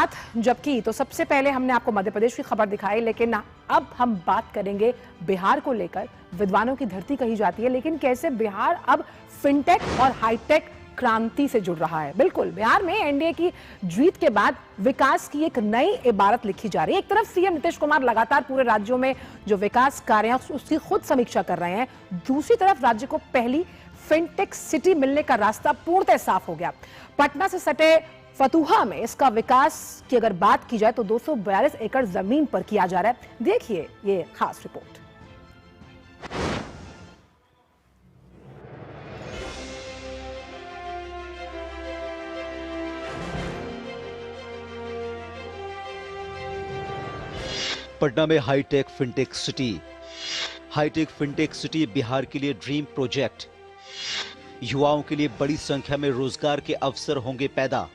बात जब की तो सबसे पहले हमने आपको मध्य प्रदेश की खबर दिखाई, लेकिन अब हम बात करेंगे बिहार को लेकर। विद्वानों की धरती कही जाती है, लेकिन कैसे बिहार अब फिनटेक और हाईटेक क्रांति से जुड़ रहा है। बिल्कुल, बिहार में एनडीए की जीत के बाद विकास की एक नई इबारत लिखी जा रही है। एक तरफ सीएम नीतीश कुमार लगातार पूरे राज्यों में जो विकास कार्य हैं उसकी खुद समीक्षा कर रहे हैं, दूसरी तरफ राज्य को पहली फिनटेक सिटी मिलने का रास्ता पूर्णतः साफ हो गया। पटना से सटे फतुहा में इसका विकास की अगर बात की जाए तो 242 एकड़ जमीन पर किया जा रहा है। देखिए ये खास रिपोर्ट। पटना में hi-tech fintech city. Hi-tech fintech city Bihar के लिए ड्रीम प्रोजेक्ट। युवाओं के लिए बड़ी संख्या में रोजगार के अवसर होंगे पैदा।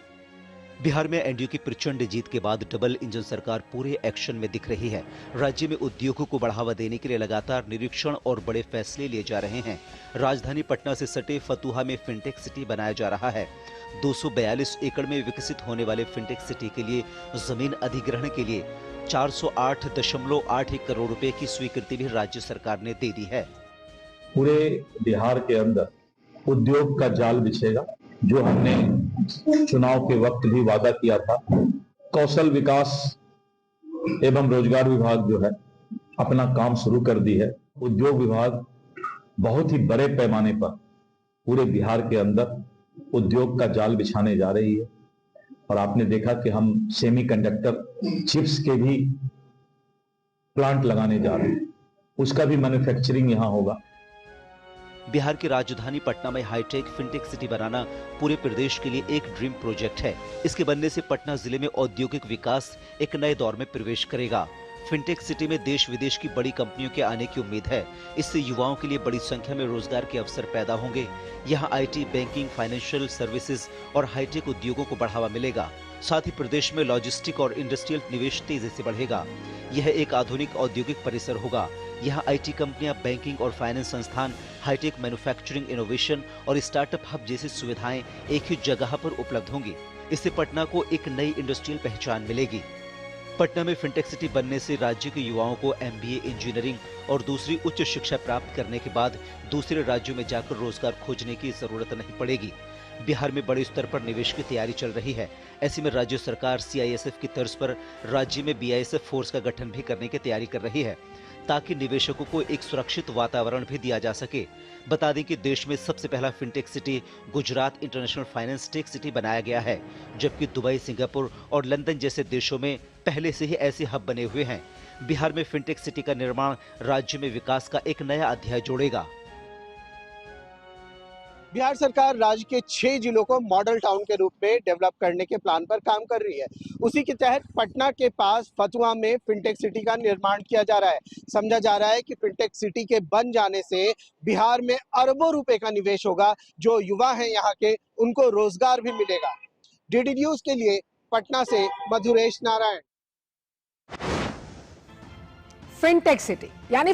बिहार में एनडीए की प्रचंड जीत के बाद डबल इंजन सरकार पूरे एक्शन में दिख रही है। राज्य में उद्योगों को बढ़ावा देने के लिए लगातार निरीक्षण और बड़े फैसले लिए जा रहे हैं। राजधानी पटना से सटे फतुहा में फिनटेक सिटी बनाया जा रहा है। 242 एकड़ में विकसित होने वाले फिनटेक सिटी के लिए जमीन अधिग्रहण के लिए 408.81 करोड़ रुपए की स्वीकृति भी राज्य सरकार ने दे दी है। पूरे बिहार के अंदर उद्योग का जाल बिछेगा, जो हमने चुनाव के वक्त भी वादा किया था। कौशल विकास एवं रोजगार विभाग जो है अपना काम शुरू कर दी है। उद्योग विभाग बहुत ही बड़े पैमाने पर पूरे बिहार के अंदर उद्योग का जाल बिछाने जा रही है। और आपने देखा कि हम सेमीकंडक्टर चिप्स के भी प्लांट लगाने जा रहे हैं, उसका भी मैन्युफैक्चरिंग यहां होगा। बिहार की राजधानी पटना में हाईटेक फिनटेक सिटी बनाना पूरे प्रदेश के लिए एक ड्रीम प्रोजेक्ट है। इसके बनने से पटना जिले में औद्योगिक विकास एक नए दौर में प्रवेश करेगा। फिनटेक सिटी में देश विदेश की बड़ी कंपनियों के आने की उम्मीद है। इससे युवाओं के लिए बड़ी संख्या में रोजगार के अवसर पैदा होंगे। यहाँ आईटी, बैंकिंग, फाइनेंशियल सर्विसेज और हाईटेक उद्योगों को बढ़ावा मिलेगा। साथ ही प्रदेश में लॉजिस्टिक और इंडस्ट्रियल निवेश तेजी से बढ़ेगा। यह एक आधुनिक औद्योगिक परिसर होगा। यहाँ आईटी कंपनियां, बैंकिंग और फाइनेंस संस्थान, हाईटेक मैन्युफैक्चरिंग, इनोवेशन और स्टार्टअप हब जैसी सुविधाएं एक ही जगह पर उपलब्ध होंगी। इससे पटना को एक नई इंडस्ट्रियल पहचान मिलेगी। पटना में फिनटेक सिटी बनने से राज्य के युवाओं को एमबीए, इंजीनियरिंग और दूसरी उच्च शिक्षा प्राप्त करने के बाद दूसरे राज्यों में जाकर रोजगार खोजने की जरूरत नहीं पड़ेगी। बिहार में बड़े स्तर पर निवेश की तैयारी चल रही है। ऐसे में राज्य सरकार सीआईएसएफ की तर्ज पर राज्य में बीआईएसएफ फोर्स का गठन भी करने की तैयारी कर रही है, ताकि निवेशकों को एक सुरक्षित वातावरण भी दिया जा सके। बता दें कि देश में सबसे पहला fintech city Gujarat international finance tech city बनाया गया है, जबकि दुबई, सिंगापुर और लंदन जैसे देशों में पहले से ही ऐसे हब बने हुए हैं। बिहार में फिनटेक सिटी का निर्माण राज्य में विकास का एक नया अध्याय जोड़ेगा। बिहार सरकार राज्य के 6 जिलों को मॉडल टाउन के रूप में डेवलप करने के प्लान पर काम कर रही है। उसी के तहत पटना के पास फतुहा में फिनटेक सिटी का निर्माण किया जा रहा है। समझा जा रहा है कि फिनटेक सिटी के बन जाने से बिहार में अरबों रुपए का निवेश होगा। जो युवा हैं यहाँ के, उनको रोजगार भी मिलेगा। डीडी न्यूज के लिए पटना से मधुरेश नारायण। फिनटेक सिटी यानी